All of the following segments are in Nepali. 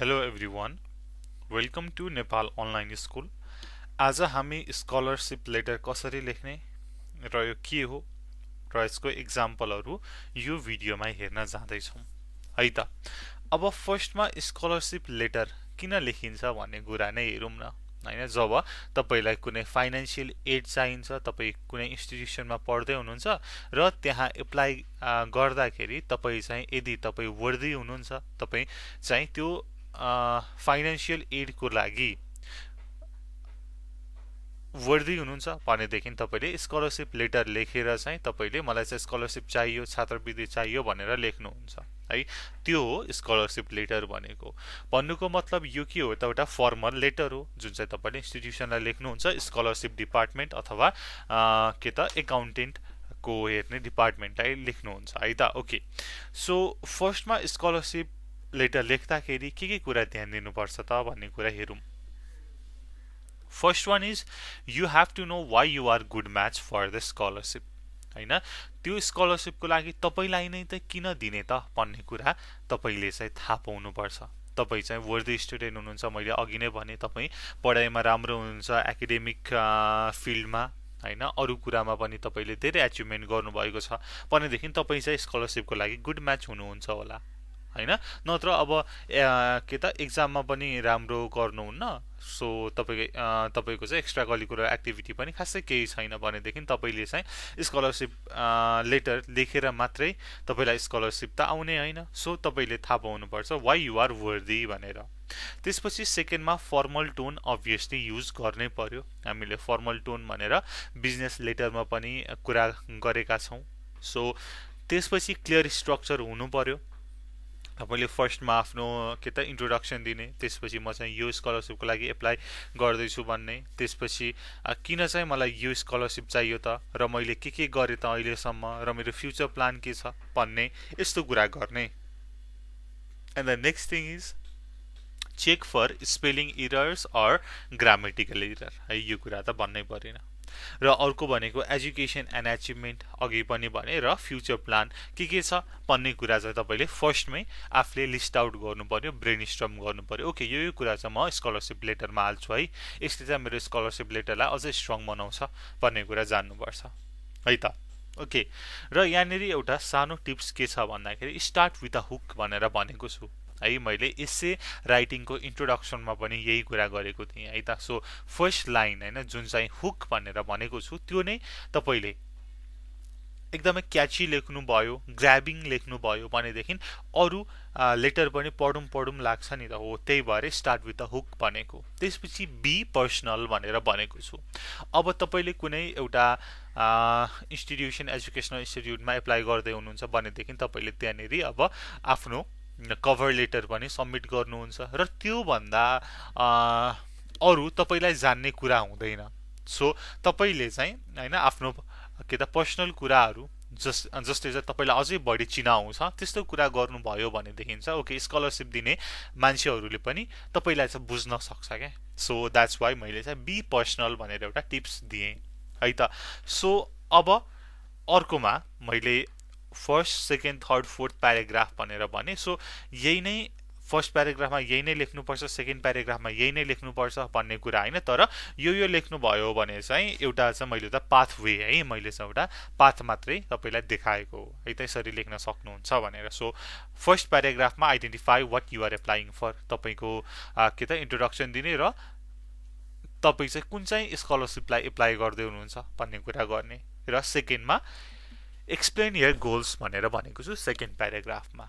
Hello everyone, welcome to Nepal Online School. आज हामी स्कलरशिप लेटर कसरी लेख्ने र यो के हो र यसको एक्जाम्पलहरू यो भिडियोमा हेर्न जाँदैछौँ है त। अब फर्स्टमा स्कलरशिप लेटर किन लेखिन्छ भन्ने कुरा नै हेरौँ न हैन। जब तपाईलाई कुनै फाइनान्शियल एड चाहिन्छ, तपाई कुनै इन्स्टिट्युसनमा पढ्दै हुनुहुन्छ र त्यहाँ एप्लाई गर्दाखेरि तपाई चाहिँ यदि तपाई वर्दी हुनुहुन्छ, तपाई चाहिँ त्यो फाइनान्शियल एडको लागि वर्दी हुनुहुन्छ भनेदेखि तपाईले स्कलरशिप लेटर लेखेर चाहिँ तपाईले मलाई चाहिँ स्कलरशिप चाहियो, छात्रवृत्ति चाहियो भनेर लेख्नुहुन्छ है। त्यो हो स्कलरशिप लेटर भनेको। भन्नुको मतलब यो के हो त, एउटा फर्मल लेटर हो जुन चाहिँ तपाईले इन्स्टिट्युसनलाई लेख्नुहुन्छ, स्कलरशिप डिपार्टमेन्ट अथवा के त एकाउन्टेन्ट को हेर्ने डिपार्टमेन्टलाई लेख्नुहुन्छ है त। ओके, सो फर्स्टमा स्कलरशिप लेटर लेख्दाखेरि के कुरा ध्यान दिनुपर्छ त भन्ने कुरा हेरौँ। First one is you have to know why you are good match for the scholarship हैन। त्यो स्कलरशिपको लागि तपाईलाई नै त किन दिने त भन्ने कुरा तपाईले चाहिँ थाहा पाउनुपर्छ। तपाई चाहिँ वर्दी स्टुडेन्ट हुनुहुन्छ, मैले अघि नै भने तपाई पढाइमा राम्रो हुनुहुन्छ, एकाडेमिक फिल्डमा हैन, अरु कुरामा पनि तपाईले धेरै अचिभमेन्ट गर्नुभएको छ भनेदेखि तपाई चाहिँ स्कलरशिपको लागि गुड म्याच हुनुहुन्छ होला हैन। नत्र अब के त एक्जाममा पनि राम्रो गर्नुहुन्न, सो तपाईको चाहिँ एक्स्ट्रा करिकुलर एक्टिभिटी पनि खासै केही छैन भनेदेखि तपाईले चाहिँ स्कलरशिप लेटर लेखेर मात्रै तपाईलाई स्कलरशिप त आउने हैन। सो तपाईले थाहा पाउनुपर्छ वाइ यु आर वर्दी भनेर। त्यसपछि सेकेन्डमा फर्मल टोन अभियसली युज गर्नै पर्यो। हामीले फर्मल टोन भनेर बिजनेस लेटरमा पनि कुरा गरेका छौं। सो त्यसपछि क्लियर स्ट्रक्चर हुनु पर्यो। तपाईले फर्स्टमा आफ्नो के त इन्ट्रोडक्सन दिने, त्यसपछि म चाहिँ यो स्कलरशिपको लागि एप्लाई गर्दैछु भन्ने, त्यसपछि किन चाहिँ मलाई यो स्कलरशिप चाहियो त र मैले के गरे त अहिलेसम्म र मेरो फ्युचर प्लान के छ भन्ने, यस्तो कुरा गर्ने। And the next thing is check for spelling errors or grammatical error है, यो कुरा त भन्नै परेन। र अर्को भनेको एजुकेसन एन्ड अचिभमेन्ट, अघि पनि भने, र फ्युचर प्लान के छ भन्ने कुरा चाहिँ तपाईले फर्स्टमै आफूले लिस्ट आउट गर्नु पर्यो, ब्रेनस्टर्म गर्नु पर्यो। ओके, यो कुरा चाहिँ म स्कलरशिप लेटरमा हाल्छु है, यसले चाहिँ मेरो स्कलरशिप लेटरलाई अझै स्ट्रङ बनाउँछ भन्ने कुरा जान्नुपर्छ है त। ओके, र यहाँनेरि एउटा सानो टिप्स के छ भन्दाखेरि स्टार्ट विथ अ हुक भनेर भनेको छु है। मैले एसे राइटिङको इन्ट्रोडक्सनमा पनि यही कुरा गरेको थिएँ है त। सो फर्स्ट लाइन हैन, जुन चाहिँ हुक भनेर भनेको छु त्यो नै तपाईले एकदमै क्याची लेख्नु भयो, ग्र्याबिङ लेख्नु भयो भनेदेखि अरु लेटर पनि पढौं लाग्छ नि त। हो, त्यही भएर स्टार्ट विथ द हुक भनेको। त्यसपछि बी पर्सनल भनेर भनेको छु। अब तपाईले कुनै एउटा इन्स्टिट्युसन, एजुकेसनल इन्स्टिट्युटमा एप्लाई गर्दै हुनुहुन्छ भनेदेखि तपाईले त्यहाँनेरि अब आफ्नो कभर लेटर पनि सबमिट गर्नुहुन्छ र त्यो भन्दा अरु तपाईलाई जान्ने कुरा हुँदैन। सो तपाईले चाहिँ हैन आफ्नो के त पर्सनल कुराहरु जसले चाहिँ तपाईलाई अझै बढी चिनाउँछ त्यस्तो कुरा गर्नुभयो भनेदेखि चाहिँ ओके, स्कलरशिप दिने मान्छेहरुले पनि तपाईलाई चाहिँ बुझ्न सक्छ के। सो द्याट्स वाइ मैले चाहिँ बी पर्सनल भनेर एउटा टिप्स दिए है त। सो अब अर्कोमा मैले first, second, third, fourth paragraph भनेर भने। सो यही नै फर्स्ट प्याराग्राफमा यही नै लेख्नुपर्छ, सेकेन्ड प्याराग्राफमा यही नै लेख्नुपर्छ भन्ने कुरा हैन। तर यो लेख्नु भयो भने चाहिँ एउटा चाहिँ मैले त पाथवे है, मैले चाहिँ एउटा पाथ मात्रै तपाईलाई देखाएको हो है, त्यसरी लेख्न सक्नुहुन्छ भनेर। सो फर्स्ट प्याराग्राफमा identify what you are applying for, तपाईको के त इन्ट्रोडक्सन दिने र तपाई चाहिँ कुन चाहिँ स्कलरशिपलाई एप्लाई गर्दै हुनुहुन्छ भन्ने कुरा गर्ने। र सेकेन्डमा एक्सप्लेन योर गोल्स भनेर भनेको छु सेकेन्ड प्याराग्राफमा।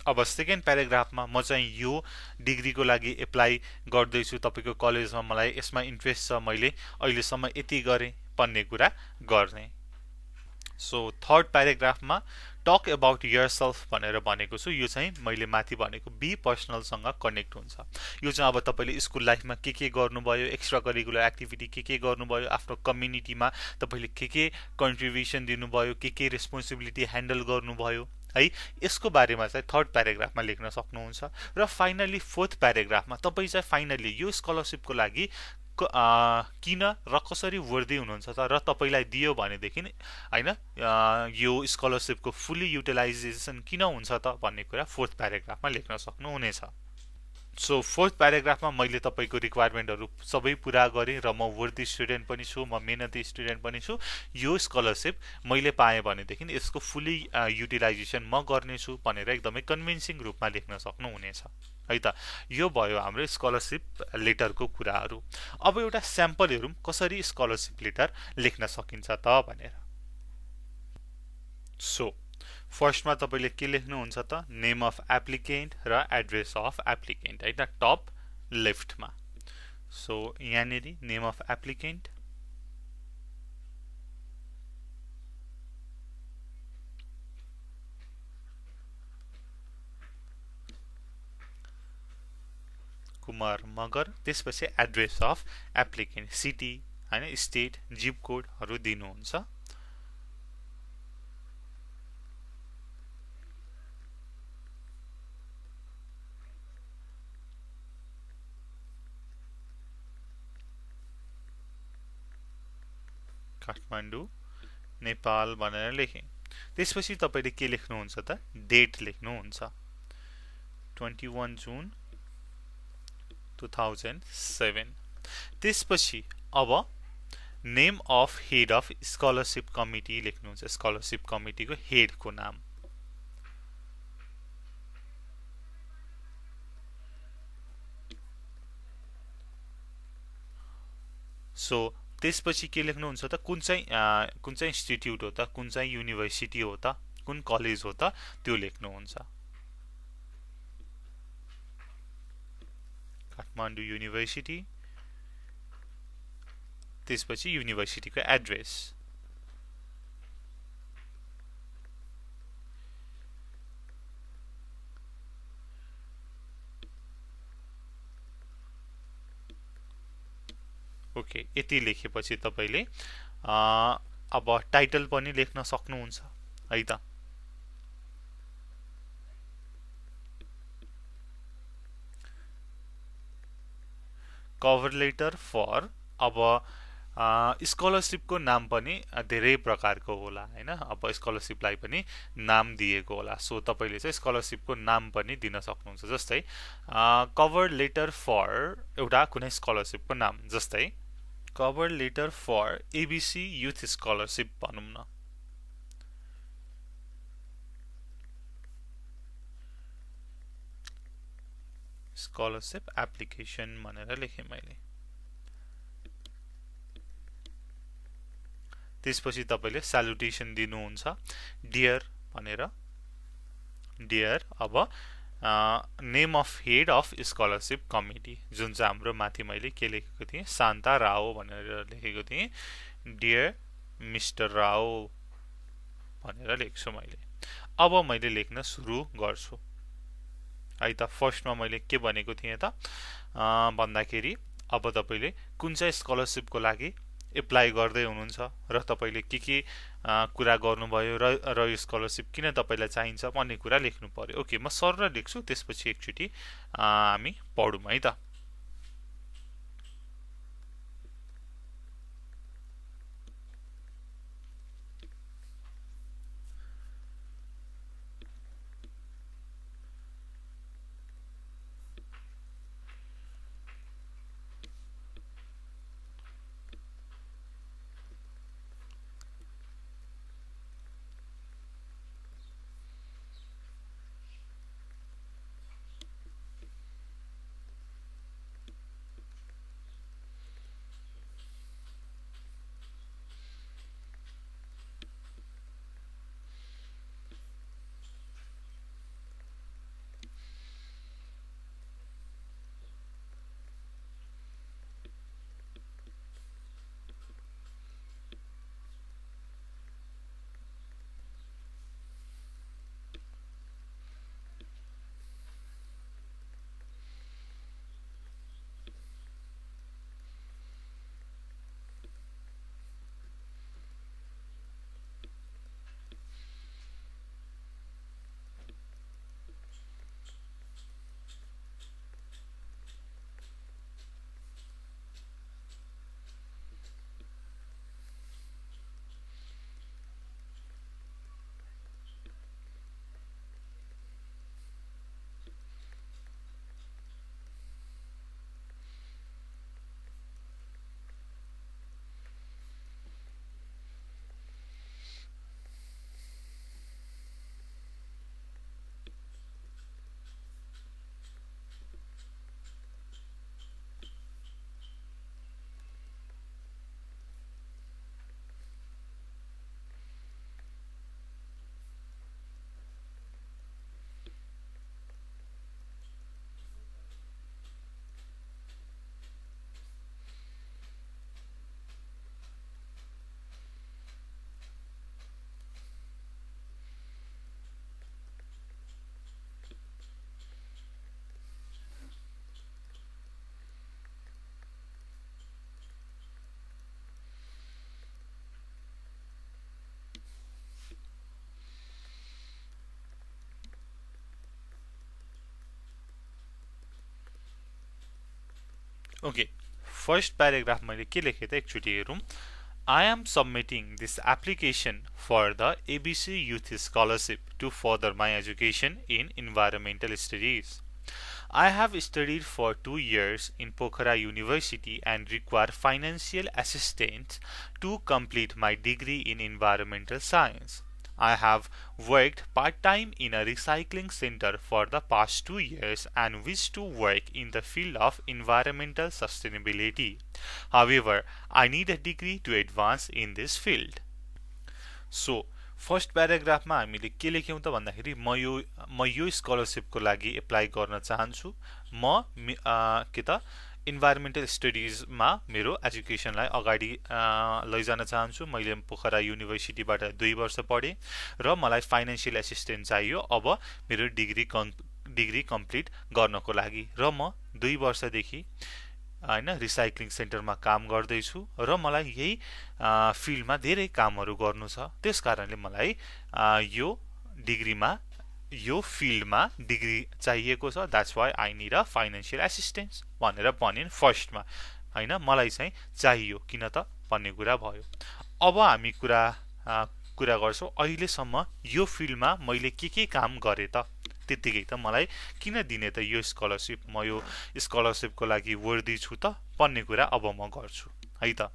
अब सेकेन्ड प्याराग्राफमा म चाहिँ यो डिग्रीको लागि एप्लाई गर्दैछु, तपाईको कलेजमा मलाई यसमा इन्ट्रेस्ट छ, मैले अहिलेसम्म यति गरे भन्ने कुरा गर्ने। सो थर्ड प्याराग्राफमा टक अबाउट योरसेल्फ भनेर भनेको छु। यो चाहिँ मैले माथि भनेको बी पर्सनलसँग कनेक्ट हुन्छ। यो चाहिँ अब तपाईले स्कुल लाइफमा के गर्नुभयो, एक्स्ट्रा करिकुलर एक्टिभिटी के गर्नुभयो, आफ्नो कम्युनिटीमा तपाईले के कन्ट्रिब्युसन दिनुभयो, के रेस्पोन्सिबिलिटी ह्यान्डल गर्नुभयो है, यसको बारेमा चाहिँ थर्ड प्याराग्राफमा लेख्न सक्नुहुन्छ। र फाइनली फोर्थ प्याराग्राफमा तपाई चाहिँ फाइनली यो स्कलरशिपको लागि किन र कसरी वर्दी हुनुहुन्छ त र तपाईलाई दियो भनेदेखि हैन यो स्कलरशिपको फुल्ली युटिलाइजेसन किन हुन्छ त भन्ने कुरा फोर्थ प्याराग्राफमा लेख्न सक्नुहुनेछ। सो फोर्थ प्याराग्राफमा मैले तपाईँको रिक्वायरमेन्टहरू सबै पुरा गरेँ र म वर्दी स्टुडेन्ट पनि छु, म मेहनती स्टुडेन्ट पनि छु। यो स्कलरसिप मैले पाएँ भनेदेखि यसको फुल्ली युटिलाइजेसन म गर्नेछु भनेर एकदमै कन्भिन्सिङ रूपमा लेख्न सक्नुहुनेछ है त। यो भयो हाम्रो स्कलरसिप लेटरको कुराहरू। अब एउटा स्याम्पल हेरौँ कसरी स्कलरसिप लेटर लेख्न सकिन्छ त भनेर। सो फर्स्टमा तपाईँले के लेख्नुहुन्छ त, नेम अफ एप्लिकेन्ट र एड्रेस अफ एप्लिकेन्ट है त, टप लेफ्टमा। सो यहाँनिर name of applicant, Kumar Magar, त्यसपछि एड्रेस अफ एप्लिकेन्ट, सिटी हैन, स्टेट, जिप कोडहरू दिनुहुन्छ। काठमाडौँ नेपाल भनेर लेखेँ। त्यसपछि तपाईँले के लेख्नुहुन्छ त, डेट लेख्नुहुन्छ 21 जुन 2007। त्यसपछि अब name of head of scholarship committee लेख्नुहुन्छ, स्कलरसिप कमिटीको हेडको नाम। सो त्यसपछि के लेख्नुहुन्छ त, कुन चाहिँ इन्स्टिट्युट हो त, कुन चाहिँ युनिभर्सिटी हो त, कुन कलेज हो त, त्यो लेख्नुहुन्छ। काठमाडौँ युनिभर्सिटी, त्यसपछि युनिभर्सिटीको एड्रेस। ओके, यति लेखेपछि तपाईँले अब टाइटल पनि लेख्न सक्नुहुन्छ है त। कभर लेटर फर, अब स्कलरसिपको नाम पनि धेरै प्रकारको होला हैन, अब स्कलरसिपलाई पनि नाम दिएको होला। सो तपाईँले चाहिँ स्कलरसिपको नाम पनि दिन सक्नुहुन्छ। जस्तै कभर लेटर फर एउटा कुनै स्कलरसिपको नाम, जस्तै cover letter for ABC youth scholarship भनौँ न। स्कलरसिप एप्लिकेसन भनेर लेखेँ मैले। त्यसपछि तपाईँले सैल्युटेसन दिनुहुन्छ डियर भनेर, डियर। अब name of head of scholarship committee, जुन चाहिँ हाम्रो माथि मैले के लेखेको थिएँ, शान्ता राव भनेर लेखेको थिएँ, डियर मिस्टर राव भनेर लेख्छु मैले। अब मैले लेख्न सुरु गर्छु है त। फर्स्टमा मैले के भनेको थिएँ त भन्दाखेरि, अब तपाईँले कुन चाहिँ स्कलरसिपको लागि एप्लाई गर्दै हुनुहुन्छ र तपाईँले के कुरा गर्नुभयो र यो स्कलरसिप किन तपाईँलाई चाहिन्छ भन्ने कुरा लेख्नु पर्यो। ओके, म सरर लेख्छु, त्यसपछि एकचोटि हामी पढौँ है त। ओके, फर्स्ट प्याराग्राफ मैले के लेखेँ त एकचोटि हेरौँ। I am submitting this application for the ABC Youth Scholarship to further my education in environmental studies. I have studied for 2 years in Pokhara University and require financial assistance to complete my degree in environmental science. I have worked part time in a recycling center for the past 2 years and wish to work in the field of environmental sustainability. However, I need a degree to advance in this field. So first प्याराग्राफमा हामीले के लेख्यौँ त भन्दाखेरि म यो स्कलरसिपको लागि एप्लाई गर्न चाहन्छु। के त इन्भाइरोमेन्टल स्टडिजमा मेरो एजुकेसनलाई अगाडि लैजान चाहन्छु। मैले पोखरा युनिभर्सिटीबाट 2 वर्ष पढेँ र मलाई फाइनेन्सियल एसिस्टेन्ट चाहियो अब मेरो डिग्री कम्प्लिट गर्नको लागि, र म 2 वर्षदेखि होइन रिसाइक्लिङ सेन्टरमा काम गर्दैछु र मलाई यही फिल्डमा धेरै कामहरू गर्नु छ। त्यस कारणले मलाई यो फिल्डमा डिग्री चाहिएको छ। That's why I need a financial assistance भनेर भनिन् फर्स्टमा, होइन मलाई चाहिँ चाहियो किन त भन्ने कुरा भयो। अब हामी कुरा गर्छौँ अहिलेसम्म यो फिल्डमा मैले के काम गरेँ त, त्यतिकै त मलाई किन दिने त यो स्कलरसिप, म यो स्कलरसिपको लागि वर्दी छु त भन्ने कुरा अब म गर्छु है त।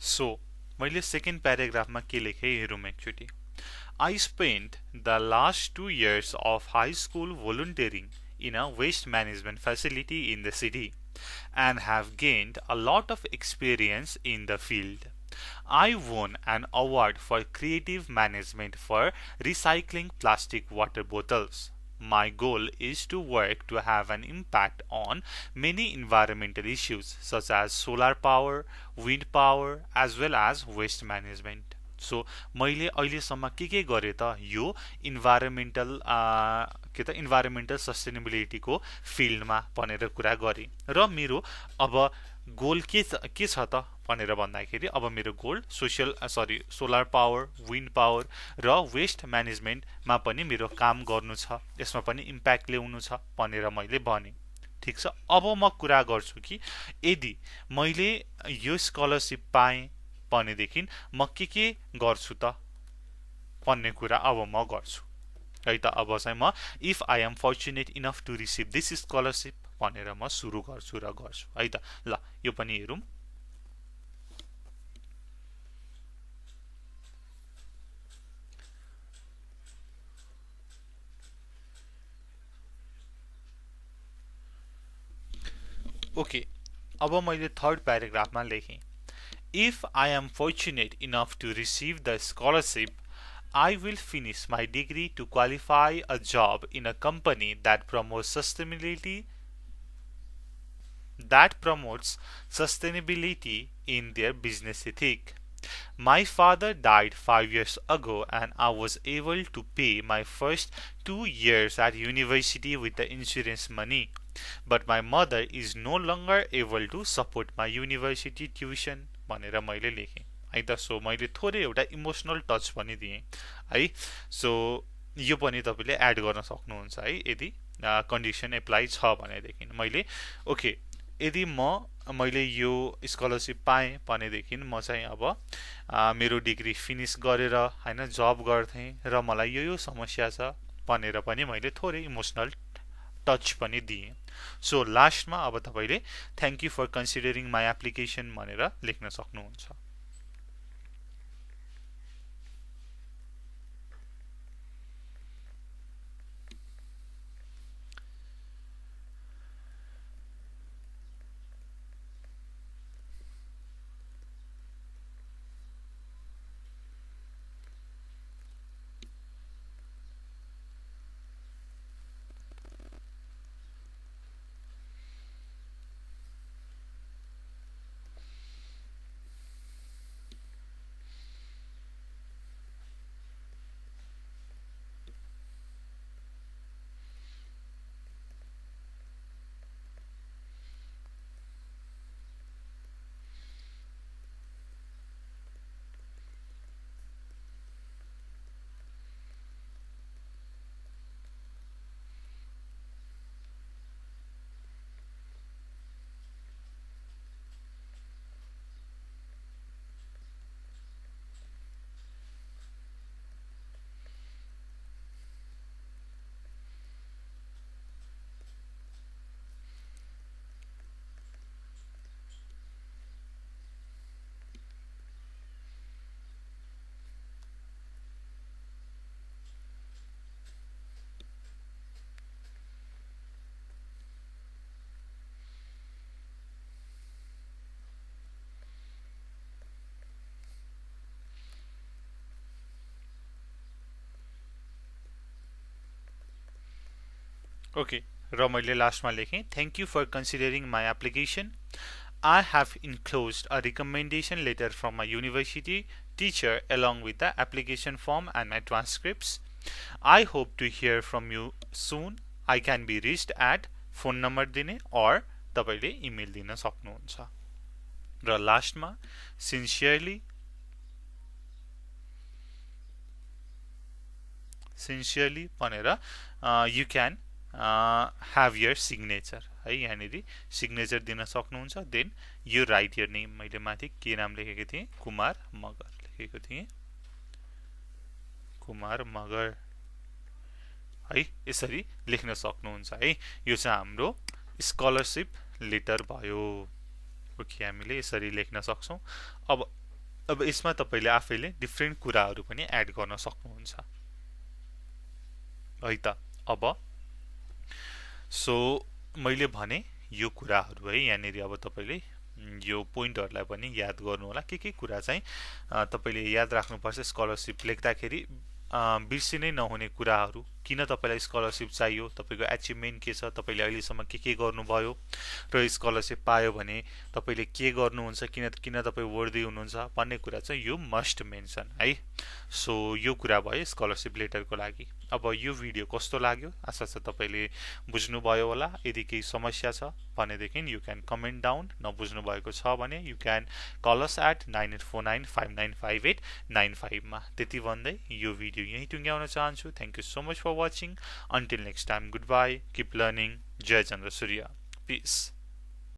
सो मैले सेकेन्ड प्याराग्राफमा के लेखेँ हेरौँ एकचोटि। I spent the last 2 years of high school volunteering in a waste management facility in the city and have gained a lot of experience in the field. I won an award for creative management for recycling plastic water bottles. My goal is to work to have an impact on many environmental issues such as solar power, wind power, as well as waste management. So मैले अहिलेसम्म के गरेँ त यो इन्भाइरोमेन्टल सस्टेनेबिलिटीको फिल्डमा भनेर कुरा गरेँ, र मेरो अब गोल के छ त भनेर भन्दाखेरि अब मेरो goal solar power, wind power र वेस्ट म्यानेजमेन्टमा पनि मेरो काम गर्नु छ, यसमा पनि इम्प्याक्ट ल्याउनु छ भनेर मैले भने। ठिक छ, अब म कुरा गर्छु कि यदि मैले यो स्कलरसिप पाएँ भनेदेखि म के गर्छु त भन्ने कुरा अब म गर्छु है त। अब चाहिँ म if I am fortunate enough to receive this scholarship भनेर म सुरु गर्छु र गर्छु है त। ल यो पनि हेरौँ। ओके, अब मैले third प्याराग्राफमा लेखेँ, If I am fortunate enough to receive the scholarship, I will finish my degree to qualify a job in a company that promotes sustainability in their business ethic. My father died 5 years ago, and I was able to pay my first 2 years at university with the insurance money. But my mother is no longer able to support my university tuition भनेर मैले लेखेँ है त। सो मैले थोरै एउटा इमोसनल टच पनि दिएँ है। सो यो पनि तपाईँले एड गर्न सक्नुहुन्छ है, यदि कन्डिसन एप्लाई छ भनेदेखि। मैले ओके, यदि मैले यो स्कलरसिप पाएँ भनेदेखि म चाहिँ अब मेरो डिग्री फिनिस गरेर होइन जब गर्थेँ र मलाई यो समस्या छ भनेर पनि मैले थोरै इमोसनल टच पनि दिएँ। सो लास्टमा अब तपाईँले thank you for considering my application भनेर लेख्न सक्नुहुन्छ। ओके, र मैले लास्टमा लेखेँ thank you for considering my application. I have enclosed a recommendation letter from my university teacher along with the application form and my transcripts. I hope to hear from you soon. I can be reached at phone number दिने or तपाईले इमेल दिन सक्नुहुन्छ। र लास्टमा sincerely भनेर you can have your signature है, यहाँनिर सिग्नेचर दिन सक्नुहुन्छ। Then you write your name, मैले माथि के नाम लेखेको थिएँ, कुमार मगर लेखेको थिएँ, कुमार मगर है, यसरी लेख्न सक्नुहुन्छ है। यो चाहिँ हाम्रो स्कलरसिप लेटर भयो। ओके, हामीले यसरी लेख्न सक्छौं। अब यसमा तपाईले आफैले डिफ्रेन्ट कुराहरू पनि एड गर्न सक्नुहुन्छ है त। अब सो मैले भने यो कुराहरू है, यहाँनिर अब तपाईले यो पोइन्टहरुलाई पनि याद गर्नु होला। के कुरा चाहिँ तपाईले याद राख्नुपर्छ स्कलरसिप लेख्दाखेरि बिर्सिनै नहुने कुराहरू। किन तपाईलाई स्कलरसिप चाहियो, तपाईको अचिभमेन्ट के छ, तपाईले अहिलेसम्म के गर्नुभयो, र स्कलरसिप पायो भने तपाईले के गर्नुहुन्छ, किन तपाई वर्दी हुनुहुन्छ भन्ने कुरा चाहिँ यो मस्ट मेन्सन है। सो यो कुरा भयो स्कलरसिप लेटरको लागि। अब यो भिडियो कस्तो लाग्यो, आशा छ तपाईले बुझ्नुभयो होला। यदि केही समस्या छ भनेदेखि यु क्यान कमेन्ट डाउन, नबुझ्नु भएको छ भने you can call us at 9849595895 मा। त्यति भन्दै यो भिडियो यही टुङ्ग्याउन चाहन्छु। Thank you so much for watching. Until next time, goodbye, keep learning. Jai Chandra Surya. Peace.